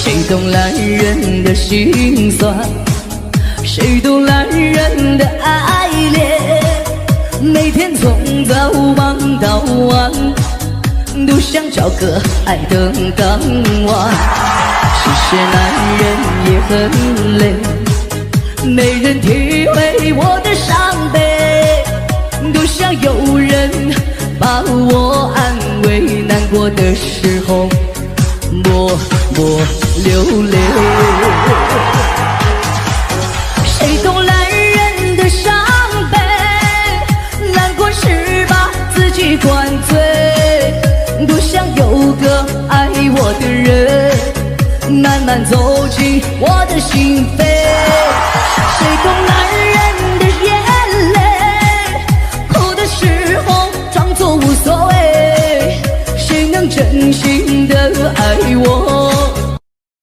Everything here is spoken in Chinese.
谁懂男人的心酸？谁懂男人的爱恋？每天从早忙到晚，都想找个爱的港湾。其实男人也很累，没人体会我的伤悲，都想有人把我安慰，难过的时候默默流泪。谁懂男人的伤悲？难过时把自己灌醉，多想有个爱我的人，慢慢走进我的心扉。谁懂男人